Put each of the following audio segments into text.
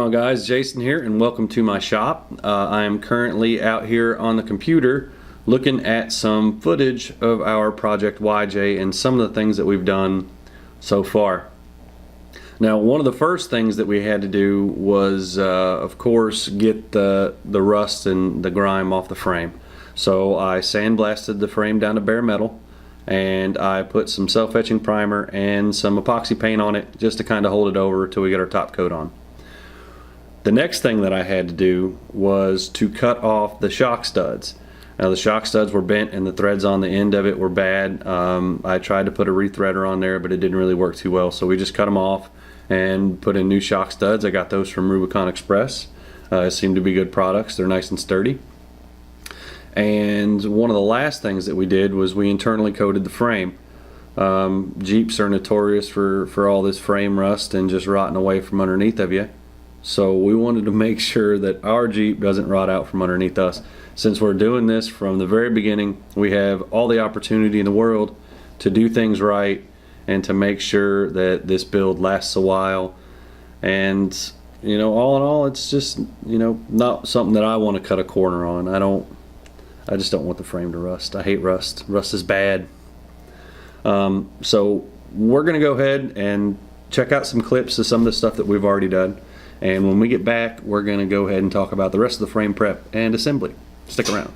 Well guys, Jason here and welcome to my shop. I am currently out here on the computer looking at some footage of our Project YJ and some of the things that we've done so far. Now, one of the first things that we had to do was of course get the rust and the grime off the frame. So I sandblasted the frame down to bare metal and I put some self-etching primer and some epoxy paint on it just to kind of hold it over till we get our top coat on. The next thing that I had to do was to cut off the shock studs. Now the shock studs were bent and the threads on the end of it were bad. I tried to put a rethreader on there, but it didn't really work too well, so we just cut them off and put in new shock studs. I got those from Rubicon Express. It seemed to be good products. They're nice and sturdy. And one of the last things that we did was we internally coated the frame. Jeeps are notorious for all this frame rust and just rotting away from underneath of you. So we wanted to make sure that our Jeep doesn't rot out from underneath us. Since we're doing this from the very beginning, we have all the opportunity in the world to do things right and to make sure that this build lasts a while. And you know, all in all, it's just, you know, not something that I want to cut a corner on. I just don't want the frame to rust. I hate rust. Rust is bad. So we're gonna go ahead and check out some clips of some of the stuff that we've already done. And when we get back, we're going to go ahead and talk about the rest of the frame prep and assembly. Stick around.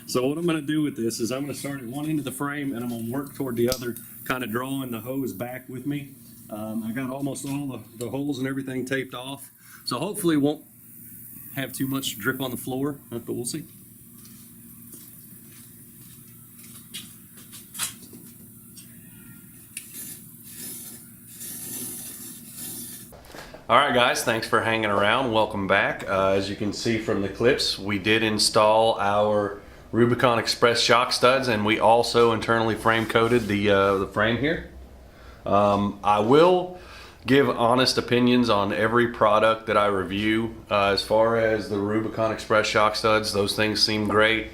So what I'm going to do with this is I'm going to start at one end of the frame and I'm going to work toward the other, kind of drawing the hose back with me. I got almost all the holes and everything taped off, so hopefully it won't have too much drip on the floor, but we'll see. Alright guys, thanks for hanging around. Welcome back. As you can see from the clips, we did install our Rubicon Express shock studs, and we also internally frame coated the frame here. I will give honest opinions on every product that I review. As far as the Rubicon Express shock studs, those things seem great.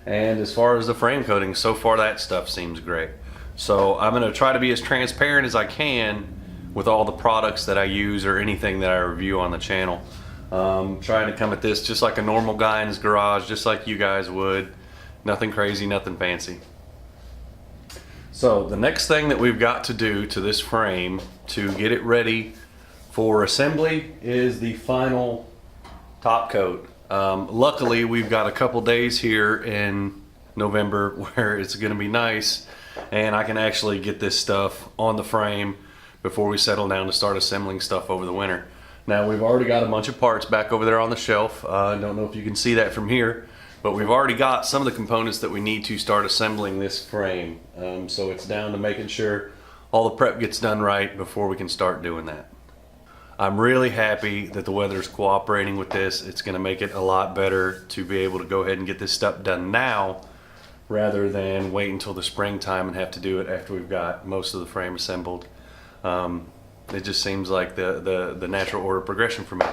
And as far as the frame coating, so far that stuff seems great. So I'm going to try to be as transparent as I can with all the products that I use or anything that I review on the channel. Trying to come at this just like a normal guy in his garage, just like you guys would. Nothing crazy, nothing fancy. So the next thing that we've got to do to this frame to get it ready for assembly is the final top coat. Luckily we've got a couple days here in November where it's going to be nice and I can actually get this stuff on the frame before we settle down to start assembling stuff over the winter. Now we've already got a bunch of parts back over there on the shelf. I don't know if you can see that from here, but we've already got some of the components that we need to start assembling this frame. So it's down to making sure all the prep gets done right before we can start doing that. I'm really happy that the weather's cooperating with this. It's going to make it a lot better to be able to go ahead and get this stuff done now rather than wait until the springtime and have to do it after we've got most of the frame assembled. It just seems like the natural order of progression for me.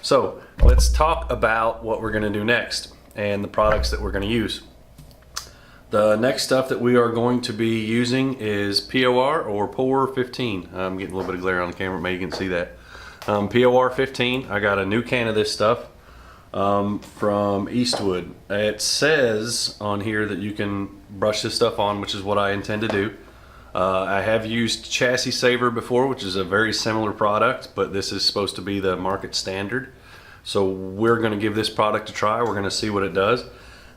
So let's talk about what we're going to do next and the products that we're going to use. The next stuff that we are going to be using is POR or POR 15. I'm getting a little bit of glare on the camera, maybe you can see that. POR 15, I got a new can of this stuff from Eastwood. It says on here that you can brush this stuff on, which is what I intend to do. I have used Chassis Saver before, which is a very similar product, but this is supposed to be the market standard. So we're going to give this product a try. We're going to see what it does.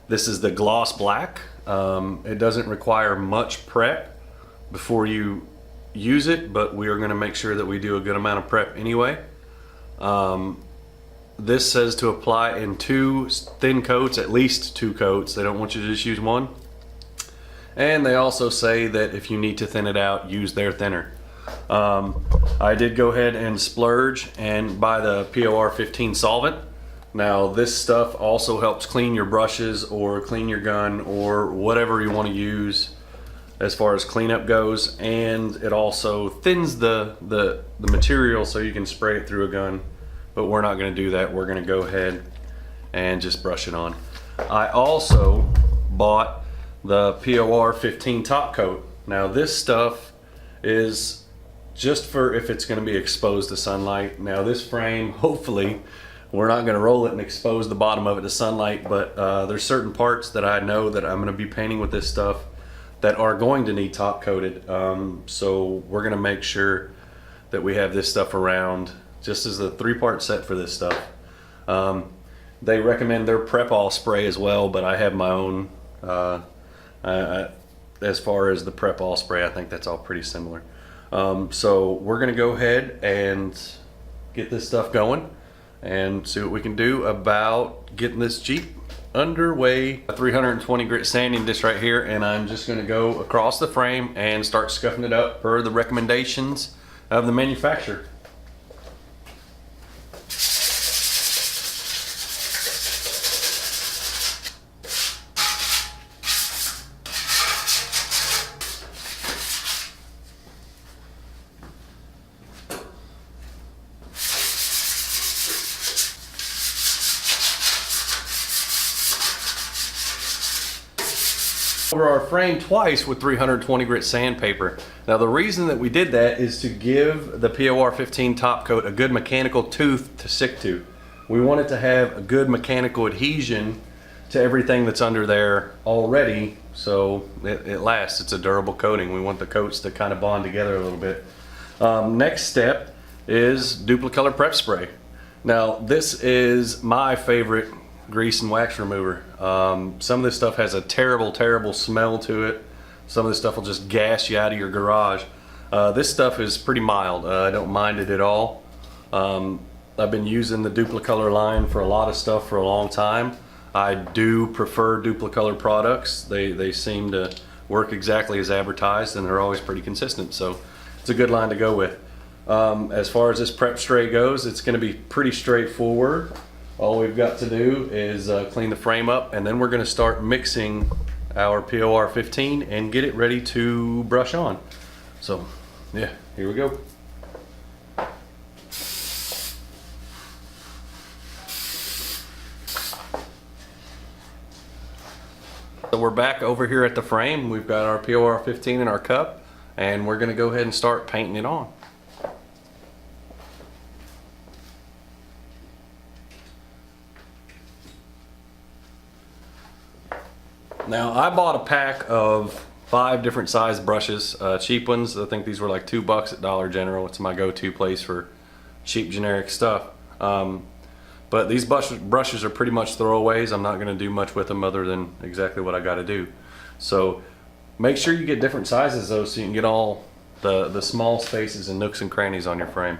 This is the gloss black. It doesn't require much prep before you use it, but we are going to make sure that we do a good amount of prep anyway. This says to apply in 2 thin coats, at least 2 coats. They don't want you to just use one. And they also say that if you need to thin it out, use their thinner. I did go ahead and splurge and buy the POR 15 solvent. Now this stuff also helps clean your brushes or clean your gun or whatever you want to use as far as cleanup goes, and it also thins the material so you can spray it through a gun, but we're not going to do that. We're going to go ahead and just brush it on. I also bought the POR 15 top coat. Now this stuff is just for if it's going to be exposed to sunlight. Now this frame, hopefully we're not going to roll it and expose the bottom of it to sunlight, but there's certain parts that I know that I'm going to be painting with this stuff that are going to need top coated. So we're going to make sure that we have this stuff around just as a 3-part set for this stuff. They recommend their Prep All spray as well, but I have my own. As far as the Prep All spray, I think that's all pretty similar. So we're going to go ahead and get this stuff going and see what we can do about getting this Jeep underway. A 320 grit sanding disc right here, and I'm just going to go across the frame and start scuffing it up per the recommendations of the manufacturer. Over our frame twice with 320 grit sandpaper. Now the reason that we did that is to give the POR 15 top coat a good mechanical tooth to stick to. We want it to have a good mechanical adhesion to everything that's under there already, so it lasts. It's a durable coating. We want the coats to kind of bond together a little bit. Next step is Duplicolor Prep Spray. Now this is my favorite grease and wax remover. Some of this stuff has a terrible smell to it. Some of this stuff will just gas you out of your garage. This stuff is pretty mild. I don't mind it at all. I've been using the Duplicolor line for a lot of stuff for a long time. I do prefer Duplicolor products. They seem to work exactly as advertised, and they're always pretty consistent, so it's a good line to go with. As far as this prep stray goes, it's going to be pretty straightforward. All we've got to do is clean the frame up, and then we're going to start mixing our POR 15 and get it ready to brush on. So yeah, here we go. So we're back over here at the frame. We've got our POR 15 in our cup, and we're going to go ahead and start painting it on. Now I bought a pack of 5 different size brushes, cheap ones. I think these were like $2 at Dollar General. It's my go-to place for cheap generic stuff. But these brushes are pretty much throwaways. I'm not going to do much with them other than exactly what I got to do. So make sure you get different sizes though, so you can get all the small spaces and nooks and crannies on your frame.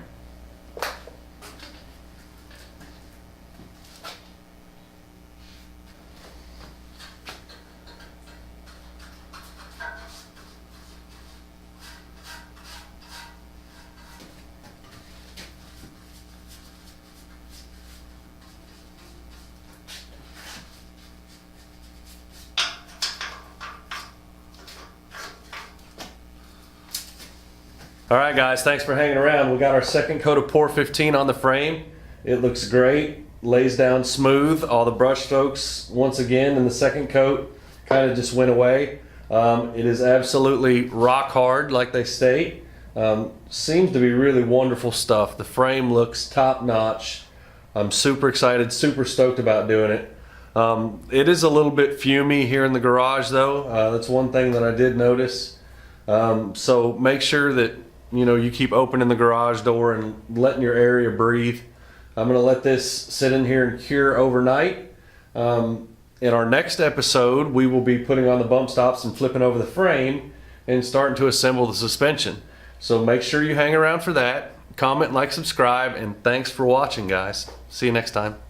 Alright guys, thanks for hanging around. We got our second coat of POR 15 on the frame. It looks great, lays down smooth. All the brush strokes, once again, in the second coat kind of just went away. It is absolutely rock hard, like they state. Seems to be really wonderful stuff. The frame looks top notch. I'm super excited, super stoked about doing it. It is a little bit fumey here in the garage though. That's one thing that I did notice. So make sure that you keep opening the garage door and letting your area breathe. I'm gonna let this sit in here and cure overnight. In our next episode, we will be putting on the bump stops and flipping over the frame and starting to assemble the suspension. So make sure you hang around for that. Comment, like, subscribe, and thanks for watching, guys. See you next time.